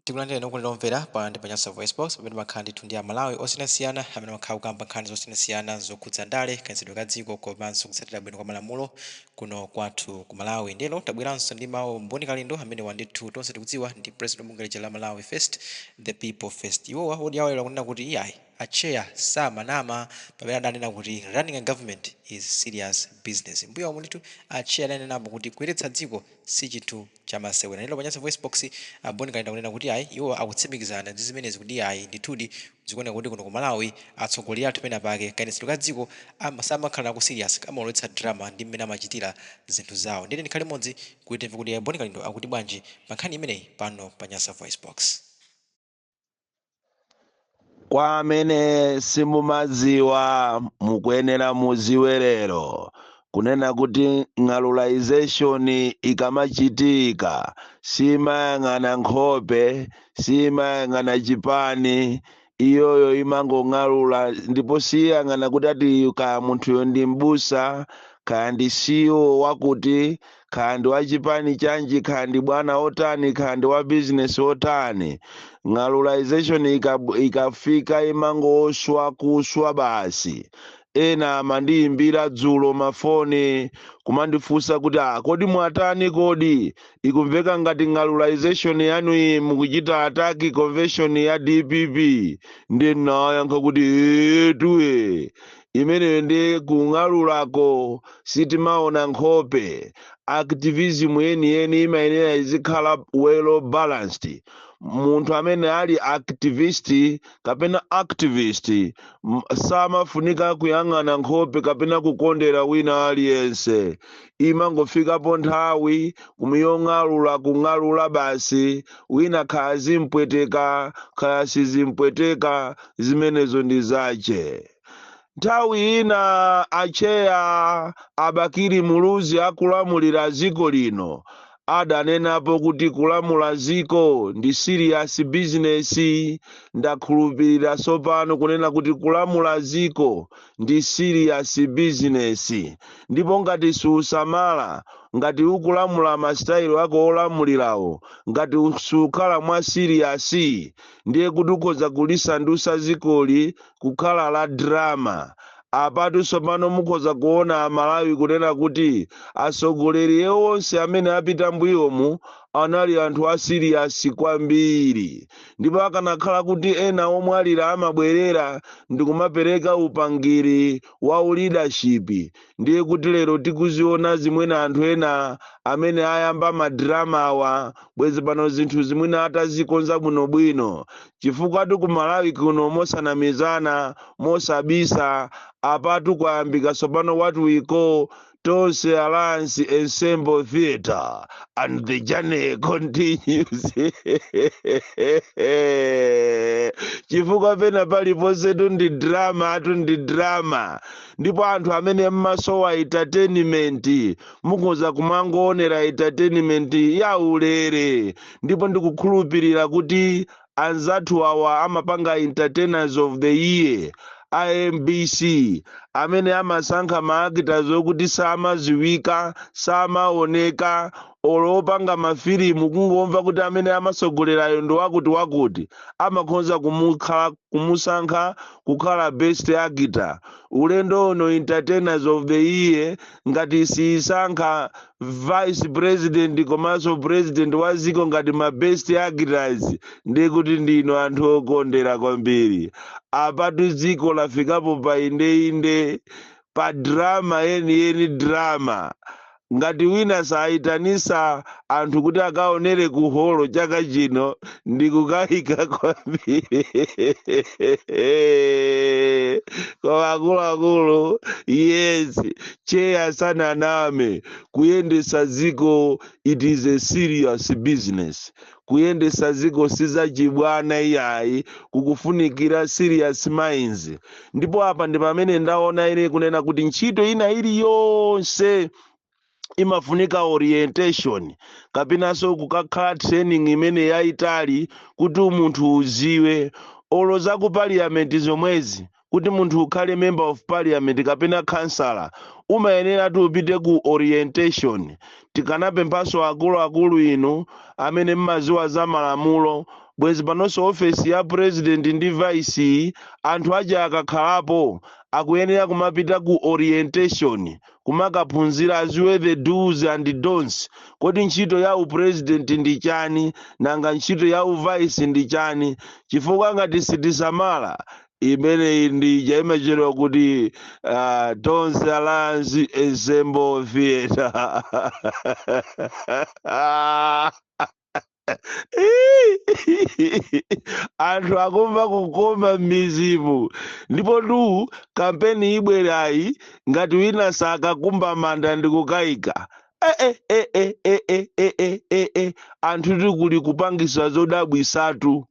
Tikulandira nokulomvera pa ndi panyasa voice box pamene makhala ndithu ndi amalawi osiyanasiyana amene makhala kukamba nkhani zosiyanasiyana zokhudza ndale kayendetsedwe ka dziko komanso kutsatira bwino kwa malamulo kuno kwathu ku Malawi. Ndeno tabweranso ndi mawu Mboni Kalindo amene wandithu tonse tikudziwa ndi president wa bungwe la Malawi First, the people first. Iwowa wodi awalera kunena kuti iyayi acheya samanama pamene adanena kuti running a government is serious business. Mbuyo omwe ndithu acheya adanenapo kuti kuyeretsa dziko si chinthu chamasewera. Ndilo panyasa voice box Mboni Kalindo kunena kuti ayi iwo akutsimikizana ndi zimenezi kuti ayi ndithudi zikuoneka kuti kuno ku Malawi atsogoleri athu pena pake kayendetsedwe ka dziko samakhala ku serious amalowetsa drama ndi mmene amachitira zinthu zawo. Ndine ndikhale modzi kuti timve kuti Mboni Kalindo akuti bwanji pa nkhani imeneyi pano panyasa voice box. Kwa amene simumadziwa mukuyenera mudziwe lero kunena kuti ng'alulization ikamachitika simayang'ana nkhope simayang'ana chipani iyoyo imangong'alula ndipo siyang'ana kuti ati kaya munthuyo ndi m'busa kaya ndi CEO wakuti kaya ndi wa chipani chanji kaya ndi bwana otani kaya ndi wa business otani. Ng'alulization ikafika imangoswa kuswa basi. Ena amandiyimbira dzulo mafoni kumandifunsa kuti kodi mwatani kodi ikumveka ngati ng'alulization yanu iyi mukuchita attack convention ya DPP. Ndinayankha kuti tuwe imeneyo ndi kung'alulako sitimaona nkhope. Activism yeniyeni imayenera izikhala well balanced. Munthu amene ali activist kapena activist samafunika kuyang'ana nkhope kapena kukondera wina aliyense. Imangofikapo nthawi kumuyong'alula kung'alula basi wina khaya zimpweteka khaya sizimpweteka zimenezo ndi zache. Nthawi ina acheya Abakiri Muluzi akulamulira dziko lino adanenapo kuti kulamula dziko ndi serious business. Ndakhulupirira tsopano kunena kuti kulamula dziko ndi serious business. Ndipo ngati susamala ngati ukulamula masitayilo ako olamulirawo ngati usukhala mwa serious ndiye kuti ukhoza kulisandutsa dzikoli kukhala la drama. Apatu tsopano mukhoza kuona Malawi kunena kuti atsogoleri onse amene apita mbuyomu anali anthu a serious kwambiri. Ndipo akanakhala kuti ena omwe alira amabwerera ndikumapereka upangiri wa leadership ndiye kuti lero tikuziona zimwene anthu ena amene ayamba madrama awa bwezi pano zinthu zimwene atazikonza bwinobwino. Chifukwa ku Malawi kuno mosanamizana mosabisa apatu kwayambika tsopano what we call Tonse Alliance Ensemble Theatre and the journey continues. Chifukwa pena paliponse tundi drama. Ndipo anthu amene mmasowa entertainment mukhoza kumangoonera entertainment ya ulere. Ndipo ndikukhulupirira kuti anzathu awa amapanga entertainers of the year IMBC amene amasankha maakitors okuti samaziwika samaoneka olopanga mafilimu kungomva kuti amene amatsogolerayo ndi wakuti amakhoza kumusankha kukhala best actor. Ulendo ono entertainers of the year ngati sisankha vice president komanso president wa dziko ngati ma best actors ndi kuti ndino anthu okondera kwambiri. Apatu dziko lafikapo pa inde pa drama yeni drama. Ngati wina saitanisa anthu kuti akaonere ku holo chaka chino ndikukayika kwambiri. Kwa akuluakulu yes cheya sananame kuyendesa dziko it is a serious business. Kuyendesa dziko sizachibwana iyayi kukufunikira serious minds. Ndipo apa ndi pamene ndaona ine kunena kuti ntchito ina iliyonse imafunika orientation kapinanso kukakhala training imene yayitali kuti munthu uziwe olo za ku parliament zomwezi kuti munthu ukhale member of parliament kapena councillor umayenera upite ku orientation. Tikanapemphaso akuluakulu inu amene mmaziwa za malamulo, bwezi panonso ofesi ya president ndi vice, anthu aja akakhalapo akuyenera kumapita ku orientation kumakaphunzira aziwe the do's and don'ts. Kodi ntchito ya upresident ndi chani nanga ntchito ya uvice ndi chani, chifukwa ngati sitisamala imene ndi imachedwa kuti Don'ts Alliance Ensemble Theatre. Anthu akumva kukoma m'mizimu, ndipo tu kampeni ibwerayi ngati wina sakakumba manda ndi kukayika. Anthu tikuli kupangisa zodabwisatu.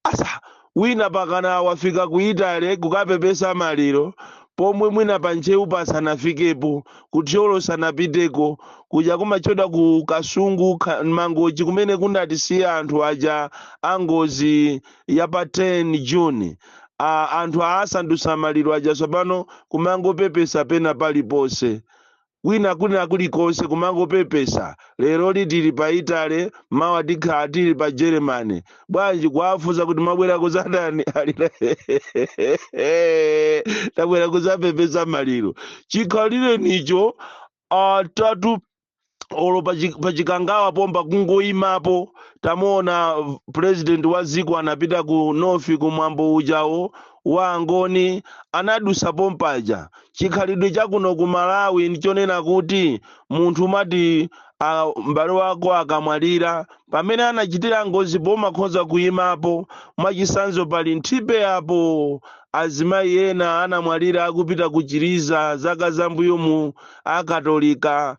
Asa wina pakana wafika ku Italy kukapepesa maliro, pomwe mwina panchewu pasanafikepo, kutyolo sanapiteko, kuja kumachoda ku Kasungu Mangochi kumene kunatisiya anthu aja angozi ya pa 10 June. Anthu asandusa maliro aja tsopano kumangopepesa pena paliponse. Wina kulikonse kumangopepesa. Lero tili pa Italy, mawa tikhala tili pa Germany. Bwanji kwafuza kuti mabwera kuzadani alira tabwera kuzapepesa maliro. Chikhalire nicho tatu olo pachikangawa pomba kungoyimapo. Tamuona president wa dziko anapita ku North kumwambo ujawo wa Angoni, anadusa pompaja. Chikhalidwe chakuno ku Malawi ndichonena kuti munthu mati m'bale wako akamwalira, pamene anachitira ngozi pomakhoza kuyimapo. Mwachisanzo pali nthibe apo azimayi ena anamwalira akupita kuchiriza zaka zambuyo mu akatolika,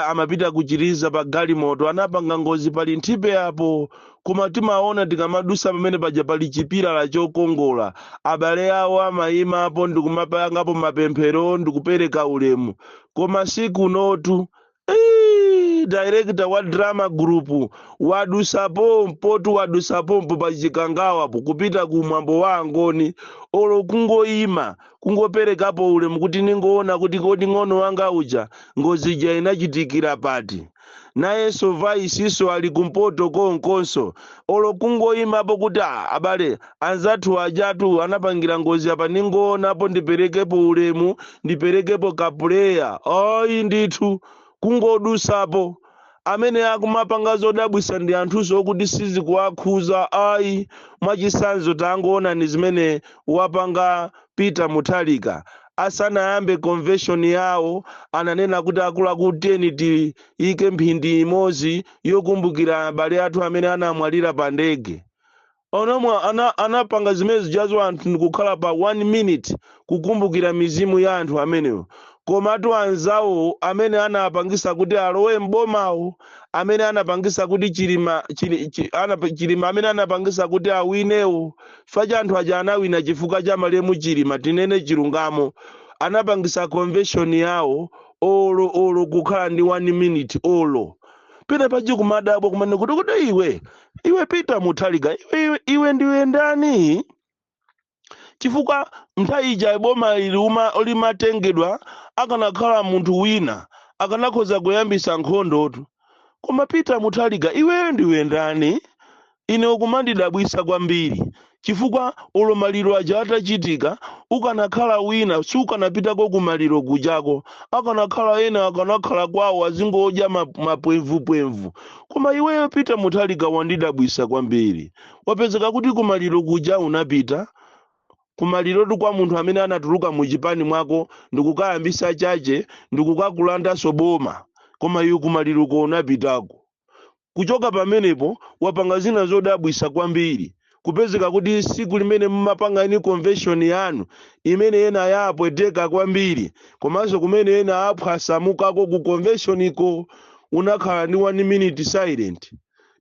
amapita kuchiriza pa galimoto, anapanga ngozi pali nthibe apo. Koma timaona tikamadusa pamene paja pali chipilala chokongola, abale awo amayimapo ndikumapangapo mapemphero ndikupereka ulemu. Koma siku notu director wa drama group wadusapo pa chikangawapo kupita ku mwambo wa Angoni, olo kungoyima kungoperekapo ulemu kuti ningoona kuti kodi ng'ono wanga uja ngozi ja inachitikira pati. Nayenso vaisiso ali kumpoto konkonso, olo kungoyimapo kuti abale anzathu ajatu anapangira ngozi apa ningoonapo ndiperekepo ulemu, ndiperekepo kapuleya. Ayi ndithu kungodusapo. Amene akumapanga zodabwisa ndi anthuso kuti sizikuwakhuza. Ayi mwachisanzo tangoona ni zimene wapanga Peter Mutharika. Asanayambe convention yawo ananena kuti akuluakulu ti ike mphindi imodzi yokumbukira abale athu amene anamwalira pa ndege. Anapanga zimene zijazo anthu ndikukhala pa 1 minute kukumbukira mizimu ya anthu amenewo. Komatu anzawo amene anapangisa kuti alowe mbomawo, amene anapangisa kuti chilima amene anapangisa kuti awinewo, facha anthu aja anawina chifukwa cha malemu chilima tinene chilungamo, anapangisa convention yawo olo kukhala ndi 1 minute olo. Pena paji kumadabwa kumane kuti iwe Peter Mutharika, iwe ndiwe ndani? Chifukwa nthawi ija boma limatengedwa akanakhala munthu wina akanakhoza kuyambisa nkhondotu. Koma Peter Mutharika, iwe ndiwe ndani? Ine ukumandidabwisa kwambiri, chifukwa olo maliro aja atachitika ukanakhala wina sukanapitako ku maliro kujako, akanakhala ena akanakhala kwawo azingodya mapwemvupwemvu. Koma iweyo Peter Mutharika wandidabwisa kwambiri. Wapezeka kuti ku maliro kuja unapita kumalirotu kwa munthu amene anatuluka muchipani mwako ndikukayambisa chache ndikukakulanda soboma, koma iwe kumaliruko unapitako. Kuchoka pamenepo wapanga zina zodabwisa kwambiri, kupezeka kuti siku limene mmapanga ini convention yanu imene ena yapweteka kwambiri, komanso kumene ena aphwasamukako ku convention iko unakhala ni 1 minute silent.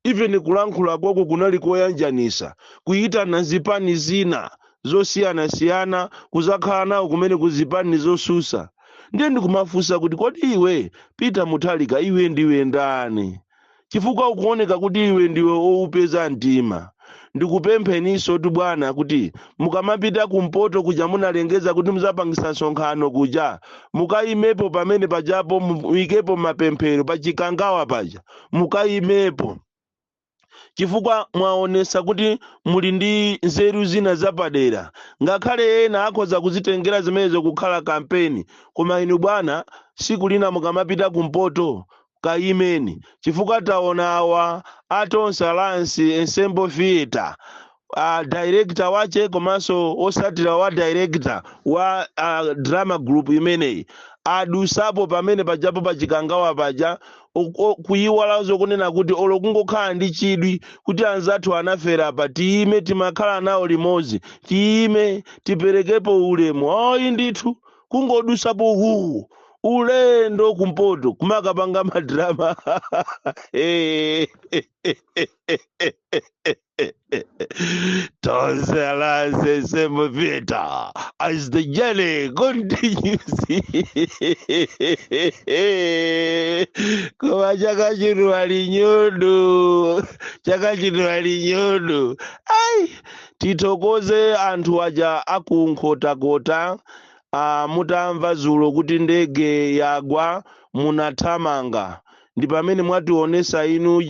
Even kulankhula kwako kunali koyanjanisa, kuyitana zipani zina zosiyana kuzakhala nawo kumene kuzipani zosusa. Ndiye ndikumafunsa kuti kodi iwe Peter Mutharika iwe ndiwe ndani? Chifukwa ukuoneka kuti iwe ndiwe oupeza mtima. ndikupempheniso tu bwana kuti mukamapita kumpoto kuja munalengeza kuti muzapangisa nsonkhano kuja mukayimepo pamene pajapo muyikepo mapemphero pachikangawa paja mukayimepo chifukwa mwaonesa kuti muli ndi nzeru zina zapadera ngakhale ena akhoza kuzitengera zimenezo kukhala kampeni koma inu bwana siku lina mukamapita kumpoto kayimeni chifukwa taona awa atonse Alliance Ensemble Theatre director wache komanso osatira wa director wa drama group imeneyi adusapo pamene pajapo pachikangawa paja kuyiwalazo kunena kuti olo kungokhala ndi chidwi kuti anzathu anafera apa tiyime timakhala nawo limodzi tiyime tiperekepo ulemu oyi ndithu kungodusapo ulendo kumpoto kumakapanga madrama tonse Alliance Ensemble Theatre as the journey continues. Koma chakachidwa linyodo ai titokoze anthu aja akunkhotakota mutamva zulo kuti ndege yagwa munathamanga ndi pamene mwationesa inu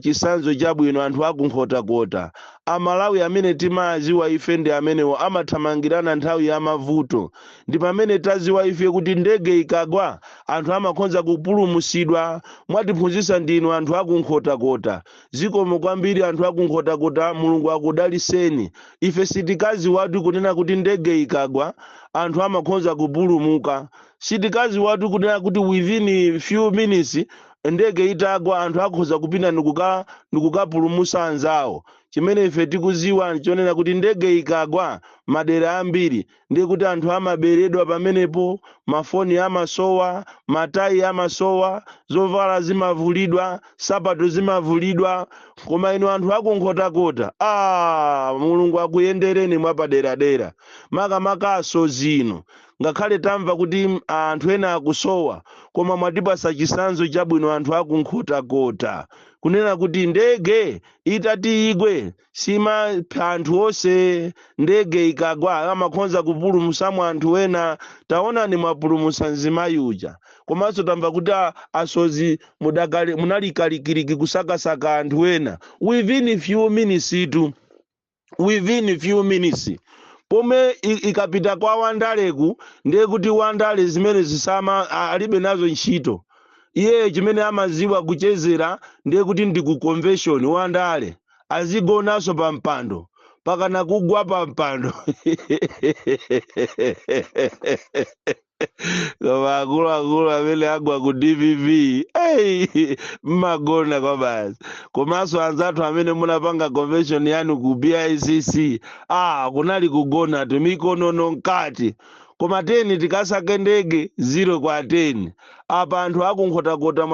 chisanzo chabwino anthu akunkhotakota amalawi amene timaziwa ife ndi amenewo amathamangirana nthawi ya mavuto ndi pamene taziwa ife kuti ndege ikagwa anthu amakhonza kupulumusidwa mwatiphunzitsa ndinu anthu akunkhotakota zikomo kwambiri anthu akunkhotakota mulungu akudaliseni ife sitikazi watu kunena kuti ndege ikagwa anthu amakhonza kupulumuka sitikazi watu kunena kuti within few minutes ndege itagwa anthu akhoza kupita nikukapulumusa anzawo chimene ife tikuziwa nchonena kuti ndege ikagwa madera ambiri ndiye kuti anthu amaberedwa pamenepo mafoni amasowa matayi amasowa zovala zimavulidwa sapato zimavulidwa koma inu anthu akunkhotakota mulungu akuyendereni mwapaderadera makamakaso zino ngakhale tamva kuti anthu ena akusowa koma mwatipasa chisanzo chabwino anthu akunkhotakota kunena kuti ndege itati igwe sima anthu onse ndege ikagwa amakhonza kupulumusa anthu ena taonani mwapulumusa mzimayi uja komanso tamva kuti asozi munalikalikiriki kusakasaka anthu ena within few minutes pome ikapita kwa Wandaleku ndiye kuti Wandale zimene zisama alibe nazo ntchito iye chimene amaziwa kuchezera ndiye kuti ndi ku convention Wandale azigonaso pa mpando pakana kugwa pa mpando koma akuluakulu amene agwa ku DVV mmagona kwa basi komanso anzathu amene munapanga convention yanu ku BICC kunali kugona tumikonono nkati koma 10 tikasake ndege 0 kwa 10 apa anthu akunkhotakota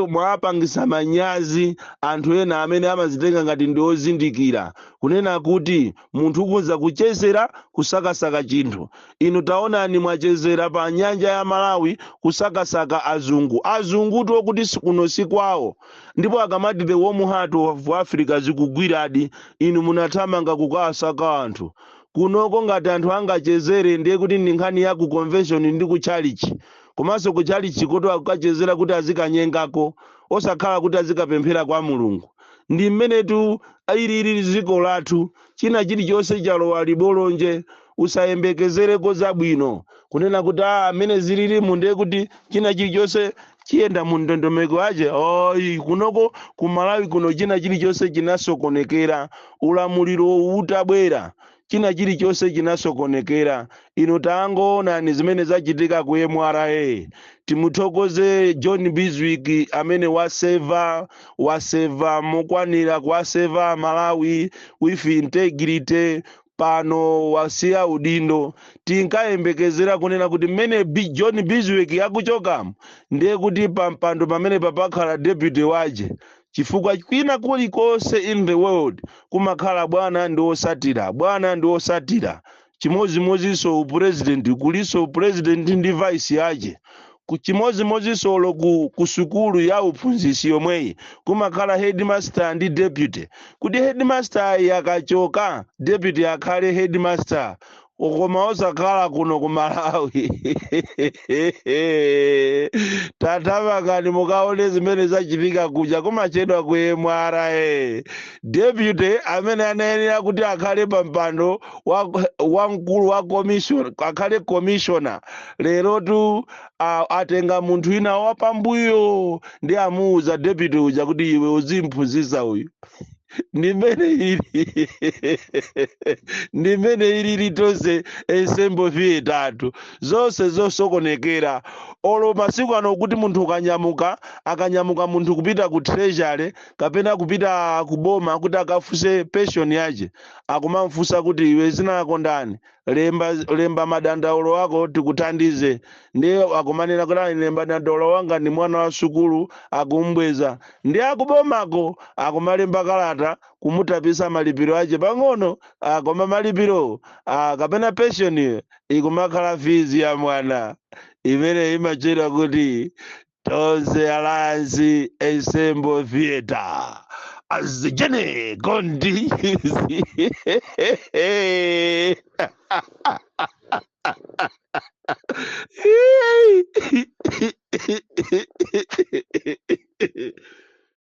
mwapangisa manyazi anthu ena amene amazitenga ngati ndi ozindikira kunena kuti munthu ukuza kuchezera kusakasaka chinthu inu taonani mwachezera pa nyanja ya Malawi kusakasaka azungu tokuti kuno sikwawo ndipo akamati the warm heart of Africa zikugwiradi inu munathamanga kukasaka anthu kunoko ngati anthu angachezere ndiye kuti ndi nkhani ya ku convention ndi ku chalichi komanso ku chalichi kuti akukachezera kuti azikanyengako osakhala kuti azikapemphera kwa mulungu ndi mmenetu ilili ziko lathu china chilichonse chalowa libolonje usayembekezereko zabwino kunena kuti amene zililimu ndiye kuti china chilichonse chiyenda mu ndondomeko ache kunoko ku Malawi kuno china chilichonse chinasokonekera ulamuliro utabwera china chilichonse chinasokonekera ino tangoonani zimene zachitika ku MRA timuthokoze John Bizwig amene waseva mokwanira kwaseva Malawi with integrity pano wasiya udindo tinkayembekezera kunena kuti mmene John Bizwig akuchoka ndiye kuti pampando pamene papakhala deputy waje chifukwa kwina kulikonse in the world kumakhala bwana ndi osatira chimozimozinso upresident kuliso president ndi vice yache chimozimozi solo ku sukulu ya uphunzisi yomweyi kumakhala headmaster ndi deputy, kuti headmaster yakachoka deputy akhale headmaster, koma osakhala kuno ku Malawi. Tatamangani mukaone zimene zachitika kuja kumachedwa ku MRA. Deputy amene anayenera kuti akhale pampando wamkulu wa commission, akhale commissioner, lero tu atenga munthu wina wapambuyo ndi amuuza deputy uja kuti iwe uzimphunzitsa uyu. Ndimene ili tonse ensembo vitatu zonse zosokonekera. Olo masiku ano kuti munthu akanyamuka munthu kupita ku treasury kapena kupita kuboma kuti akafunse pension yace, akumamfunsa kuti iwe zinako ndani, lemba madandaulo ako tikuthandize. Ndiye akumanena kuti lemba madandaulo wanga ndi mwana wa sukulu, akumbweza. Ndi akubomako akumalemba kalata kumutapisa malipiro ace pang'ono, koma malipiro kapena pension ikumakhala fees ya mwana, imene imachedwa kuti Tonse Alliance Ensemble Theatre. Azijene Gondi.